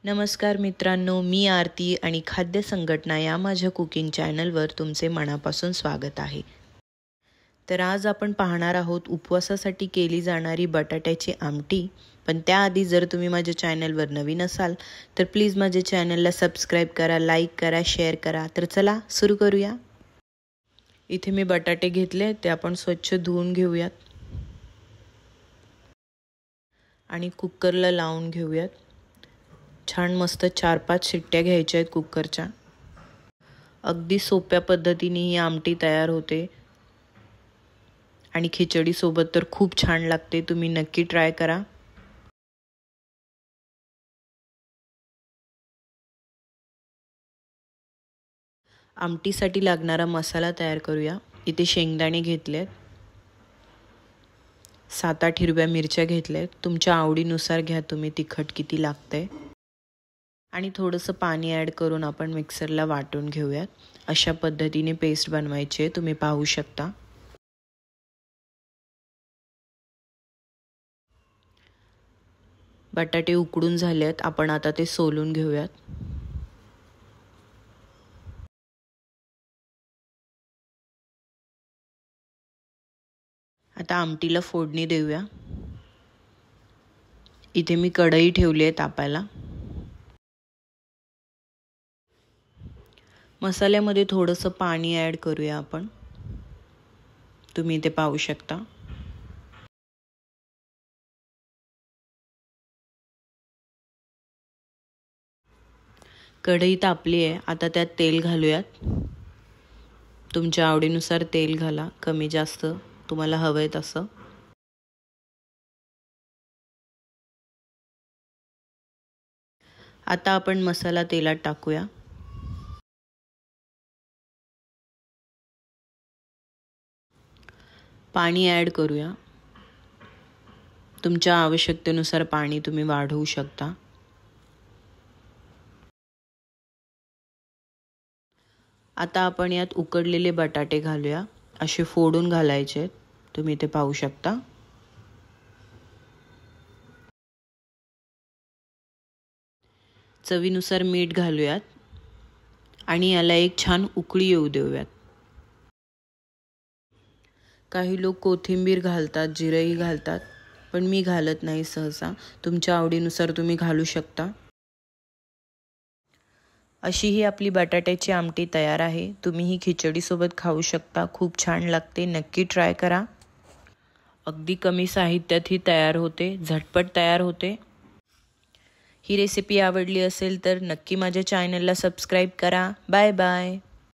नमस्कार मित्रांनो, मी आरती आणि खाद्य संघटना या माझ्या कुकिंग चॅनलवर तुमचे मनापासून स्वागत आहे। तर आज आपण पाहणार आहोत उपवासासाठी केली जाणारी बटाट्याची आमटी। पण त्याआधी जर तुम्ही माझ्या चॅनलवर नवीन असाल तर प्लीज माझ्या चॅनलला सबस्क्राइब करा, लाईक करा, शेअर करा। तर चला सुरू करूया। इथे मी बटाटे घेतले, ते आपण स्वच्छ धुवून घेऊयात आणि कुकरला लावून घेऊयात। छान मस्त 4-5 शिट्ट्या घ्यायच्या आहेत कुकरच्या। अगदी सोप्या पद्धतीने ही आमटी तयार होते आणि खिचडी सोबत तर खूप छान लागते। तुम्ही नक्की ट्राय करा। आमटीसाठी लागणारा मसाला तयार करूया। इथे शेंगदाणे घेतलेत, 7-8 हिरव्या मिरच्या घेतल्यात। तुमच्या आवडीनुसार घ्या तुम्ही तिखट किती लागतंय। आणि थोडंसं पाणी ॲड करून आपण मिक्सरला वाटून घेऊयात। अशा पद्धतीने पेस्ट बनवायची आहे, तुम्ही पाहू शकता। बटाटे उकडून झालेत, आपण आता ते सोलून घेऊयात। आता आमटीला फोडणी देऊया। इथे मी कढई ठेवली आहे तापायला। मसाल्यामध्ये थोडंसं पाणी ॲड करूया आपण। तुम्ही इथे पाहू शकता। कढई तापली आहे, आता त्यात तेल घालूयात। तुमच्या आवडीनुसार तेल घाला, कमी जास्त तुम्हाला हवंय तसं। आता आपण मसाला तेलात टाकूया। पाणी ॲड करूया। तुमच्या आवश्यकतेनुसार पाणी तुम्ही वाढवू शकता। आता आपण यात उकडलेले बटाटे घालूया। असे फोडून घालायचे, तुम्ही ते पाहू शकता। चवीनुसार मीठ घालूयात आणि याला एक छान उकळी येऊ देऊयात। काही लोक कोथिंबीर घालतात, जिरेही घालतात, पण मी घालत नाही सहसा। तुमच्या आवडीनुसार तुम्ही घालू शकता। अशी ही आपली बटाट्याची आमटी तयार आहे। तुम्ही ही खिचडी सोबत खाऊ शकता, खूप छान लागते। नक्की ट्राय करा। अगदी कमी साहित्यात ही तयार होते, झटपट तयार होते। ही रेसिपी आवडली असेल तर नक्की माझ्या चॅनलला सबस्क्राइब करा। Bye bye.